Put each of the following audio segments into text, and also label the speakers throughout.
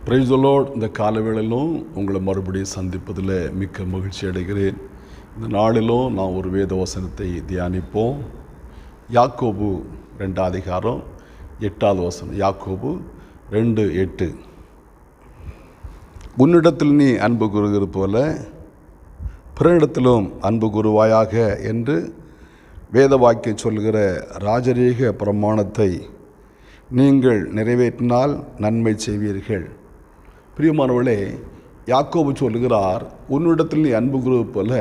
Speaker 1: Praise the Lord. இந்த காலவேளையிலும் உங்களை மறுபடியும் சந்திப்பதில் மிக்க மகிழ்ச்சி அடைகிறேன். இந்த நாளிலும் நான் ஒரு வேத வசனத்தை தியானிப்போம். யாக்கோபு 2 அதிகாரம் 8வது வசனம். யாக்கோபு 2:8. உன்னிடத்தில் நீ அன்பு கூறுகிறது போல பிறனிடத்திலும் அன்பு கூறுவாயாக என்று வேத வாக்கியம் சொல்கிற ராஜரீக பிரமாணத்தை நீங்கள் நிறைவேற்றினால் நன்மை செய்வீர்கள். பிரியமானவர்களே, யாக்கோபு சொல்கிறார், உன்னிடத்தில் நீ அன்பு கூறுவது போல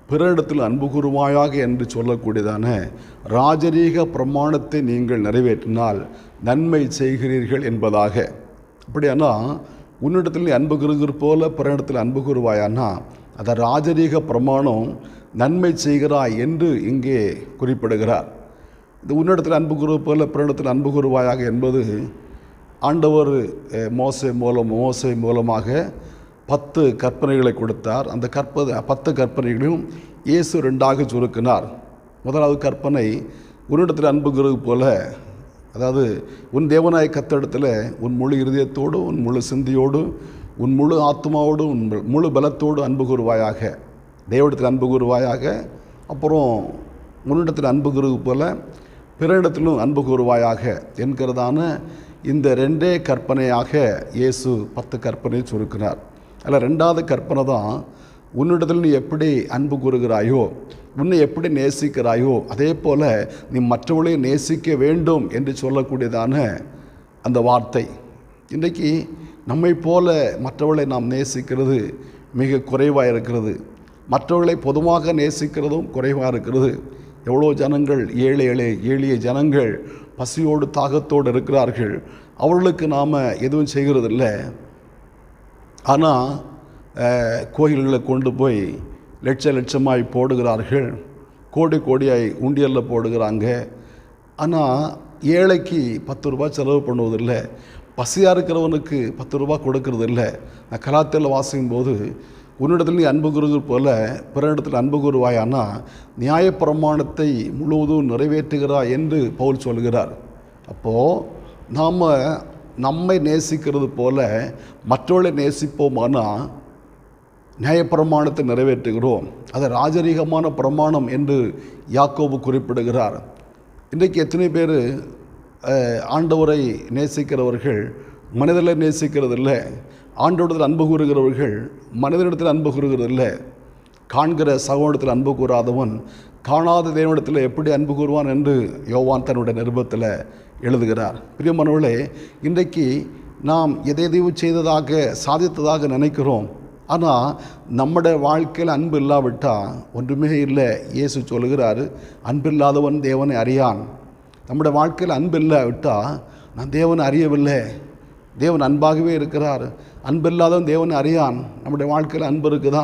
Speaker 1: பிறரிடத்தில் அன்பு கூறுவாயாக என்று சொல்லக்கூடியதான ராஜரீக பிரமாணத்தை நீங்கள் நிறைவேற்றினால் நன்மை செய்கிறீர்கள் என்பதாக. அப்படியானா உன்னிடத்தில் நீ அன்பு கூறுகிறது போல பிறரிடத்தில் அன்பு கூறுவாயானா அந்த ராஜரீக பிரமாணம் நன்மை செய்கிறாய் என்று இங்கே குறிப்பிடுகிறார். இந்த உன்னிடத்தில் அன்பு கூறுவது போல பிறனிடத்தில் அன்பு கூறுவாயாக என்பது ஆண்டவர் மோசே மூலமாக 10 கற்பனைகளை கொடுத்தார். அந்த 10 கற்பனைகளையும் இயேசு 2ஆக சுருக்கினார். முதலாவது கற்பனை, உன்னிடத்தில் அன்பு கூறுவது போல, அதாவது உன் தேவனாய கர்த்தரிடத்தில் உன் முழு இருதயத்தோடு, உன் முழு சிந்தையோடு, உன் முழு ஆத்மாவோடு, உன் முழு பலத்தோடு அன்பு கூறுவாயாக, தேவனிடத்தில் அன்பு கூறுவாயாக. அப்புறம் உன்னிடத்தில் அன்பு கூறுவது போல பிறரிடத்திலும் அன்பு கூறுவாயாக என்கிறதான இந்த 2 கற்பனையாக இயேசு 10 கற்பனையை சுருக்கினார். அதில் 2வது கற்பனை தான், உன்னிடத்தில் நீ எப்படி அன்பு கூறுகிறாயோ, உன்னை எப்படி நேசிக்கிறாயோ அதே போல் நீ மற்றவர்களை நேசிக்க வேண்டும் என்று சொல்லக்கூடியதான அந்த வார்த்தை. இன்றைக்கு நம்மை போல மற்றவர்களை நாம் நேசிக்கிறது மிக குறைவாக இருக்கிறது. மற்றவர்களை பொதுவாக நேசிக்கிறதும் குறைவாக இருக்கிறது. எவ்வளோ ஜனங்கள் எளிய ஜனங்கள் பசியோடு தாகத்தோடு இருக்கிறார்கள். அவர்களுக்கு நாம் எதுவும் செய்கிறதில்லை. ஆனால் கோயில்களை கொண்டு போய் லட்சமாய் போடுகிறார்கள், கோடியாய் உண்டியலில் போடுகிறாங்க. ஆனால் ஏழைக்கு 10 ரூபா செலவு பண்ணுவதில்லை, பசியாக இருக்கிறவனுக்கு 10 ரூபா கொடுக்கறதில்லை. நான் கலாத்தில் வாசிக்கும் போது, உன்னிடத்தில் நீ அன்பு கூறுவது போல பிறனிடத்தில் அன்பு கூறுவாயானா நியாயப்பிரமாணத்தை முழுவதும் நிறைவேற்றுகிறாய் என்று பவுல் சொல்கிறார். அப்போது நாம் நம்மை நேசிக்கிறது போல மற்றவர்களை நேசிப்போமானா நியாயப்பிரமாணத்தை நிறைவேற்றுகிறோம். அது ராஜரீகமான பிரமாணம் என்று யாக்கோபு குறிப்பிடுகிறார். இன்றைக்கு எத்தனை பேர் ஆண்டவரை நேசிக்கிறவர்கள் மனிதர்களை நேசிக்கிறதில்லை, ஆண்டவரிடத்தில் அன்பு கூறுகிறவர்கள் மனிதனிடத்தில் அன்பு கூறுகிறதில்லை. காண்கிற சகோதரத்தில் அன்பு கூறாதவன் காணாத தேவனிடத்தில் எப்படி அன்பு கூறுவான் என்று யோவான் தன்னுடைய நிருபத்தில் எழுதுகிறார். பிரியமானவர்களே, இன்றைக்கு நாம் எதையோ செய்ததாக சாதித்ததாக நினைக்கிறோம். ஆனால் நம்முடைய வாழ்க்கையில் அன்பு இல்லாவிட்டால் ஒன்றுமே இல்லை. இயேசு சொல்கிறார், அன்பில்லாதவன் தேவனை அறியான். நம்முடைய வாழ்க்கையில் அன்பு இல்லாவிட்டால் நான் தேவனை அறியவில்லை. தேவன் அன்பாகவே இருக்கிறார். அன்பில்லாதவன் தேவனை அறியான். நம்முடைய வாழ்க்கையில் அன்பு இருக்குதா?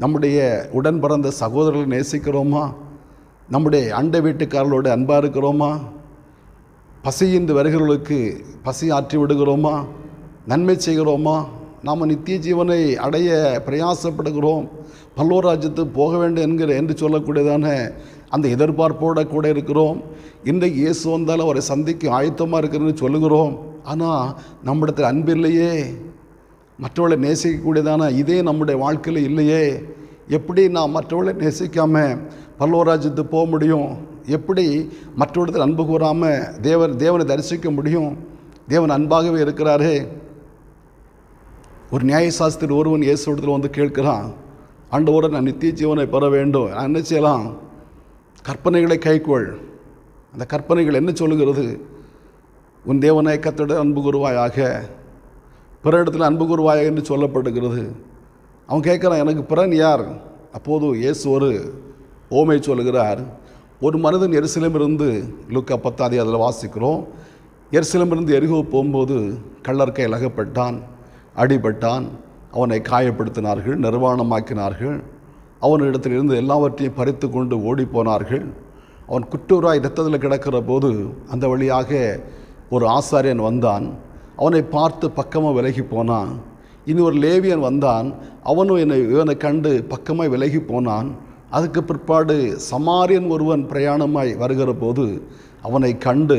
Speaker 1: நம்முடைய உடன் பிறந்த சகோதரர்களை நேசிக்கிறோமா? நம்முடைய அண்டை வீட்டுக்காரர்களோடு அன்பாக இருக்கிறோமா? பசியின்றி வருகிறவர்களுக்கு பசி ஆற்றி விடுகிறோமா? நன்மை செய்கிறோமா? நாம் நித்திய ஜீவனை அடைய பிரயாசப்படுகிறோம், பல்லோர் ராஜ்யத்துக்கு போக வேண்டும் என்று சொல்லக்கூடியதான அந்த எதிர்பார்ப்போடு கூட இருக்கிறோம். இன்றைக்கு இயேசு வந்தாலும் அவரை சந்திக்க ஆயத்தமாக இருக்கிறன்னு சொல்லுகிறோம். ஆனால் நம்மிடத்தில் அன்பு இல்லையே, மற்றவர்களை நேசிக்கக்கூடியதான இதே நம்முடைய வாழ்க்கையில் இல்லையே. எப்படி நாம் மற்றவர்களை நேசிக்காமல் பல்லோர் ராஜ்யத்துக்கு போக முடியும்? எப்படி மற்றவரிடத்தில் அன்பு கூறாமல் தேவனை தரிசிக்க முடியும்? தேவன் அன்பாகவே இருக்கிறாரே. ஒரு நியாயசாஸ்திரி ஒருவன் இயேசுவிடத்தில் வந்து கேட்கிறான், ஆண்டவரை நான் நித்திய ஜீவனை பெற வேண்டும், நான் என்ன செய்யலாம்? கற்பனைகளை கைக்கொள். அந்த கற்பனைகள் என்ன சொல்லுகிறது? உன் தேவனாய கர்த்தரிடத்தில் அன்பு கூறுவாயாக, பிறரிடத்தில் அன்பு கூறுவாயாக என்று சொல்லப்படுகிறது. அவன் கேட்குறான், எனக்கு பிறன் யார்? அப்போது இயேசு ஒரு ஓமை சொல்லுகிறார். ஒரு மனிதன் எருசலேமிலிருந்து, லூக்கா 10 அதில் வாசிக்கிறோம், எருசலேமிலிருந்து எரிகோ போகும்போது கள்ளர் கையில் அகப்பட்டான், அடிபட்டான். அவனை காயப்படுத்தினார்கள், நிர்வாணமாக்கினார்கள். அவனிடத்திலிருந்து எல்லாவற்றையும் பறித்து கொண்டு ஓடி போனார்கள். அவன் குற்றூராய் இரத்தத்தில் கிடக்கிற போது அந்த வழியாக ஒரு ஆசாரியன் வந்தான். அவனை பார்த்து பக்கமாக விலகி போனான். இனி ஒரு லேவியன் வந்தான். அவனும் இவனை கண்டு பக்கமாக விலகி போனான். அதுக்கு பிற்பாடு சமாரியன் ஒருவன் பிரயாணமாய் வருகிற போது அவனை கண்டு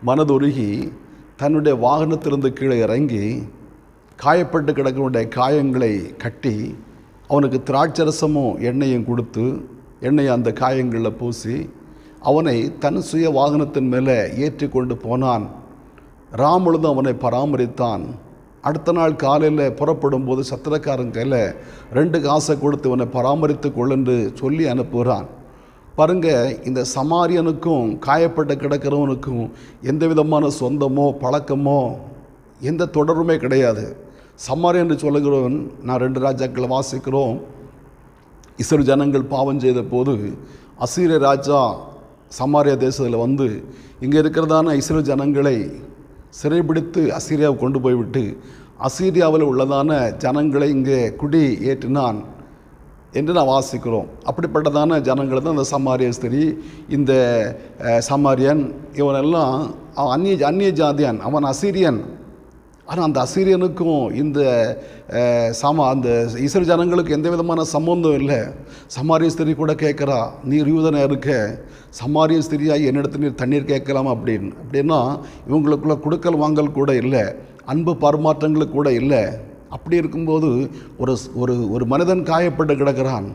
Speaker 1: மனதுருகி தன்னுடைய வாகனத்திலிருந்து கீழே இறங்கி காயப்பட்டு கிடக்கிறவனுடைய காயங்களை கட்டி அவனுக்கு திராட்சரசமும் எண்ணெயும் கொடுத்து எண்ணெயை அந்த காயங்களில் பூசி அவனை தன் சுய வாகனத்தின் மேலே ஏற்றி கொண்டு போனான். முழுதும் அவனை பராமரித்தான். அடுத்த நாள் காலையில் புறப்படும் போது சத்திரக்காரன் கையில் 2 காசை கொடுத்து இவனை பராமரித்து கொள்ளென்று சொல்லி அனுப்புகிறான். பாருங்க, இந்த சமாரியனுக்கும் காயப்பட்டு கிடக்கிறவனுக்கும் எந்த விதமான சொந்தமோ பழக்கமோ எந்த தொடர்புமே கிடையாது. சமாரியன் என்று சொல்லுகிறவன், நான் 2 ராஜாக்களை வாசிக்கிறோம். இஸ்ரவேல் ஜனங்கள் பாவம் செய்த போது அசீரிய ராஜா சமாரியா தேசத்தில் வந்து இங்கே இருக்கிறதான இஸ்ரவேல் ஜனங்களை சிறைபிடித்து அசீரியாவை கொண்டு போய்விட்டு அசீரியாவில் உள்ளதான ஜனங்களை இங்கே குடி ஏற்றினான் என்று நான் வாசிக்கிறோம். அப்படிப்பட்டதான ஜனங்கள் தான் இந்த சமாரிய ஸ்திரீ, இந்த சமாரியன், இவனெல்லாம் அந்நிய ஜாதியான், அவன் அசீரியன். ஆனால் அந்த அசீரியனுக்கும் இந்த அந்த இஸ்ரவேல் ஜனங்களுக்கு எந்த விதமான சம்பந்தம் இல்லை. சமாரிய ஸ்திரீ கூட கேட்குறா, நீர் யூதனாக இருக்க சமாரிய ஸ்திரீயாகி என்னிடத்து நீர் தண்ணீர் கேட்கலாமா அப்படின்னா இவங்களுக்குள்ள கொடுக்கல் வாங்கல் கூட இல்லை, அன்பு பரிமாற்றங்களுக்கு கூட இல்லை. அப்படி இருக்கும்போது ஒரு மனிதன் காயப்பட்டு கிடக்கிறான்.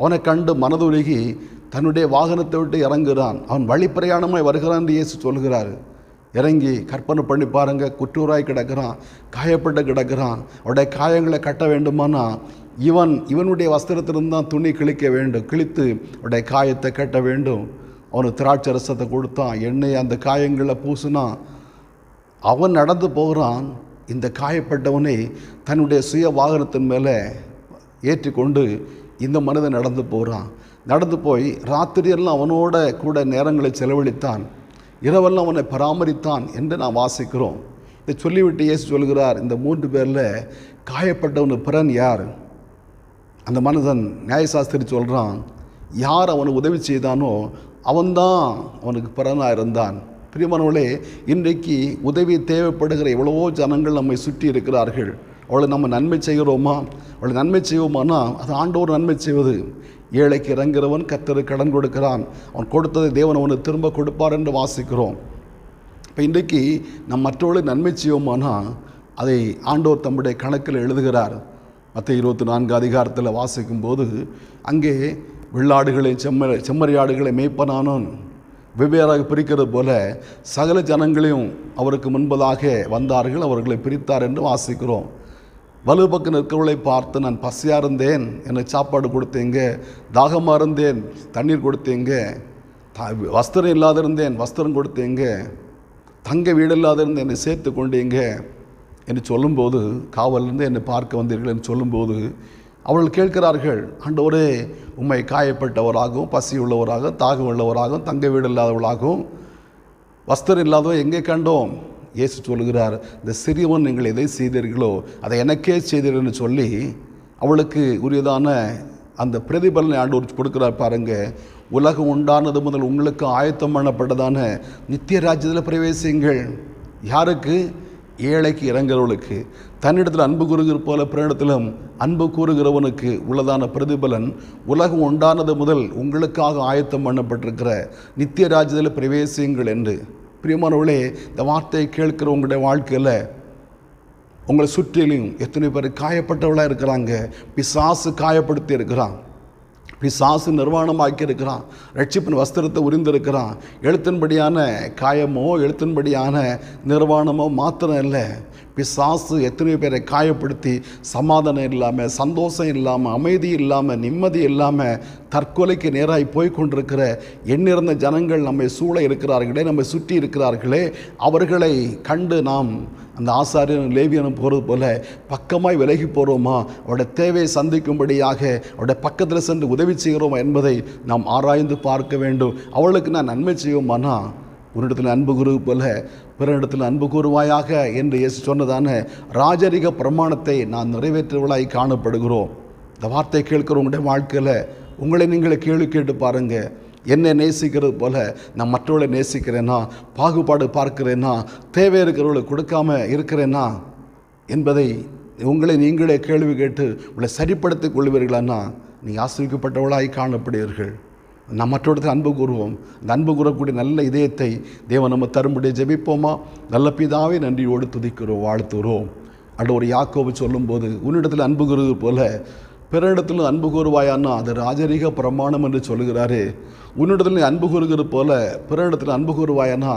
Speaker 1: அவனை கண்டு மனதுருகி தன்னுடைய வாகனத்தை விட்டு இறங்குகிறான். அவன் வழி பிரயாணமாய் வருகிறான் என்று இயேசு சொல்கிறார். இறங்கி கற்பனை பண்ணி பாருங்கள், குற்றூராய் கிடக்கிறான், காயப்பட்டு கிடக்கிறான். அவருடைய காயங்களை கட்ட வேண்டுமானா இவனுடைய வஸ்திரத்திலிருந்து தான் துணி கிழிக்க வேண்டும், கிழித்து அவருடைய காயத்தை கட்ட வேண்டும். அவனுக்கு திராட்சை ரசத்தை கொடுத்தான், எண்ணெயை அந்த காயங்களை பூசினான். அவன் நடந்து போகிறான். இந்த காயப்பட்டவனை தன்னுடைய சுய வாகனத்தின் மேலே ஏற்றி கொண்டு இந்த மனிதன் நடந்து போகிறான். நடந்து போய் ராத்திரியெல்லாம் அவனோட கூட நேரங்களை செலவழித்தான், இரவெல்லாம் அவனை பராமரித்தான் என்று நான் வாசிக்கிறோம். இதை சொல்லிவிட்டு இயேசு சொல்கிறார், இந்த 3 பேரில் காயப்பட்டவனு பிறன் யார்? அந்த மனிதன் நியாயசாஸ்திரி சொல்கிறான், யார் அவனுக்கு உதவி செய்தானோ அவன்தான் அவனுக்கு பிறனாக இருந்தான். பிரியமானவர்களே, இன்றைக்கு உதவி தேவைப்படுகிற எவ்வளவோ ஜனங்கள் நம்மை சுற்றி இருக்கிறார்கள். அவளை நம்ம நன்மை செய்கிறோமா? அவளை நன்மை செய்வோமானா அது ஆண்டவர் நன்மை செய்வது. ஏழைக்கு இறங்குறவன் கர்த்தருக்கு கடன் கொடுக்கிறான், அவன் கொடுத்ததை தேவன் அவனுக்கு திரும்ப கொடுப்பார் என்று வாசிக்கிறோம். இப்போ இன்றைக்கு நம் மற்றவர்களை நன்மை செய்வோமானா அதை ஆண்டவர் தம்முடைய கணக்கில் எழுதுகிறார். மத்தேயு 24 அதிகாரத்தில் வாசிக்கும்போது அங்கே வெள்ளாடுகளை செம்மறியாடுகளை மேய்ப்பனானோன் வெவ்வேறாக பிரிக்கிறது போல சகல ஜனங்களையும் அவருக்கு முன்பதாக வந்தார்கள், அவர்களை பிரித்தார் என்று வாசிக்கிறோம். வலுப்பக்கம் நிற்கிறவர்களை பார்த்து, நான் பசியாக இருந்தேன், எனக்கு சாப்பாடு கொடுத்தீங்க, தாகமாக இருந்தேன், தண்ணீர் கொடுத்தீங்க, வஸ்திரம் இல்லாதிருந்தேன், வஸ்திரம் கொடுத்தீங்க, தங்க வீடு இல்லாதிருந்தேன், என்னை சேர்த்து கொண்டீங்க என்று சொல்லும்போது, காவலிருந்து என்னை பார்க்க வந்தீர்கள் என்று சொல்லும்போது அவர்கள் கேட்கிறார்கள், ஆண்டவரே உம்மை காயப்பட்டவராகவும் பசி உள்ளவராகவும் தாகம் உள்ளவராகவும் தங்க வீடு இல்லாதவர்களாகவும் வஸ்திரம் இல்லாதவன் எங்கே கண்டோம்? இயேசு சொல்கிறார், இந்த சிறியவன் நீங்கள் எதை செய்தீர்களோ அதை எனக்கே செய்தீர்கள் என்று சொல்லி அவளுக்கு உரியதான அந்த பிரதிபலனை ஆண்டவர் கொடுக்கிறார். பாருங்க, உலகம் உண்டானது முதல் உங்களுக்கு ஆயத்தம் பண்ணப்பட்டதான நித்திய ராஜ்யத்தில் பிரவேசிங்கள். யாருக்கு? ஏழைக்கு இறங்குறவளுக்கு. தன்னிடத்தில் அன்பு கூறுகிற போல பிறனிடத்திலும் அன்பு கூறுகிறவனுக்கு உள்ளதான பிரதிபலன் உலகம் உண்டானது முதல் உங்களுக்காக ஆயத்தம் பண்ணப்பட்டிருக்கிற நித்திய ராஜ்யத்தில் பிரவேசியுங்கள் என்று. பிரியமானவர்களே, இந்த வார்த்தையை கேட்கிற உங்களுடைய வாழ்க்கையில் உங்களை சுற்றிலும் எத்தனை பேர் காயப்பட்டவளாக இருக்கிறாங்க. பிசாசு காயப்படுத்தி இருக்கிறான், பிசாசு நிர்வாணமாக்கி இருக்கிறான், ரட்சிப்பின் வஸ்திரத்தை உரிந்திருக்கிறான். எழுத்தின்படியான காயமோ எழுத்தின்படியான நிர்வாணமோ மாத்திரம் இல்லை, பிசாசு எத்தனை பேரை காயப்படுத்தி சமாதானம் இல்லாமல், சந்தோஷம் இல்லாமல், அமைதி இல்லாமல், நிம்மதி இல்லாமல் தற்கொலைக்கு நேராக போய்கொண்டிருக்கிற எண்ணிறந்த ஜனங்கள் நம்மை சூழ இருக்கிறார்களே, நம்மை சுற்றி இருக்கிறார்களே. அவர்களை கண்டு நாம் அந்த ஆசாரியனும் லேவியனும் போகிறது போல பக்கமாய் விலகி போகிறோமா? அவருடைய தேவையை சந்திக்கும்படியாக அவருடைய பக்கத்தில் சென்று உதவி செய்கிறோமா என்பதை நாம் ஆராய்ந்து பார்க்க வேண்டும். அவளுக்கு நான் நன்மை செய்வோமானா உன்னிடத்தில் அன்பு கூறு போல பிறனிடத்தில் அன்பு கூறுவாயாக என்று இயேசு சொன்னதான ராஜரிக பிரமாணத்தை நான் நிறைவேற்றுவளாய் காணப்படுகிறோம். இந்த வார்த்தை கேட்கிறவங்களுடைய வாழ்க்கையில் உங்களை நீங்களே கேள்வி கேட்டு பாருங்கள். என்னை நேசிக்கிறது போல நான் மற்றவர்களை நேசிக்கிறேன்னா, பாகுபாடு பார்க்கிறேன்னா, தேவை இருக்கிறவர்களுக்கு கொடுக்காம இருக்கிறேன்னா என்பதை உங்களை நீங்களே கேள்வி கேட்டு உங்களை சரிப்படுத்திக் கொள்வீர்களானா நீங்கள் ஆசிரியப்பட்டவர்களாய் காணப்படுவீர்கள். நாம் மற்றவர்களுக்கு அன்பு கூறுவோம். அந்த அன்பு கூறக்கூடிய நல்ல இதயத்தை தேவன் நம்ம தரும்படியே ஜெபிப்போமா? நல்ல பிதாவே, நன்றியோடு துதிக்கிறோம், வாழ்த்துகிறோம். ஆண்டவர் யாக்கோபு சொல்லும்போது, உன்னிடத்தில் அன்பு கூறுவது போல பிறனிடத்திலும் அன்பு கூறுவாயான்னா அது ராஜரீக பிரமாணம் என்று சொல்லுகிறாரே. உன்னிடத்தில் நீ அன்பு கூறுகிறது போல பிறனிடத்தில் அன்பு கூறுவாயானா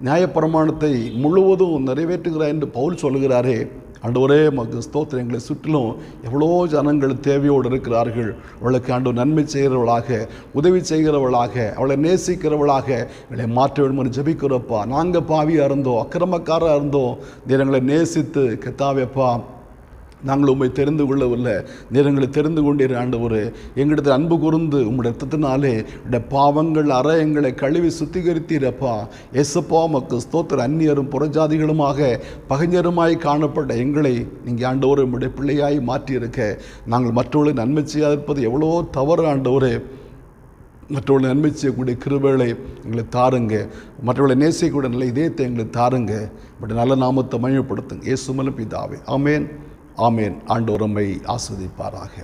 Speaker 1: நியாயப்பிரமாணத்தை முழுவதும் நிறைவேற்றுகிறாய் என்று பவுல் சொல்லுகிறாரே. ஆண்டவரே மக்கு ஸ்தோத்திரம். எங்களை சுற்றிலும் எவ்வளோ ஜனங்கள் தேவையோடு இருக்கிறார்கள். அவளுக்கு ஆண்டவர் நன்மை செய்கிறவளாக, உதவி செய்கிறவளாக, அவளை நேசிக்கிறவளாக எங்களை மாற்ற வேண்டும் என்று ஜெபிக்கிறப்பா. நாங்கள் பாவியாக இருந்தோம், அக்கிரமக்காராக இருந்தோம், நீர் எங்களை நேசித்து கத்தாவேப்பா நாங்கள் உண்மை தெரிந்து கொள்ளவில்லை, நீர் எங்களை தெரிந்து கொண்டீர் ஆண்டவரே. எங்களிடத்தில் அன்பு கூர்ந்து உம்முடைய ரத்தத்தினாலே இந்த பாவங்கள் அற எங்களை கழுவி சுத்திகரித்தீரப்பா. எசப்பா மக்கு ஸ்தோத்திர. அந்நியரும் புறஜாதிகளுமாக பகைஞருமாய் காணப்பட்ட எங்களை நீங்கள் ஆண்டவரே உம்முடைய பிள்ளையாய் மாற்றியிருக்க, நாங்கள் மற்றவர்களை நன்மை செய்யாதிருப்பது எவ்வளோ தவறு ஆண்டவரே. மற்றவர்களை நன்மை செய்யக்கூடிய கிருபைகளை எங்களை தாருங்க, மற்றவர்களை நேசிக்கக்கூடிய நல்ல இதயத்தை எங்களை தாருங்க. பட் நல்ல நாமத்தை மகிமைப்படுத்துங்க. இயேசு மூலம் பிதாவே, ஆமேன் ஆமேன். ஆண்டவர் நம்மை ஆசீர்வதிப்பாராக.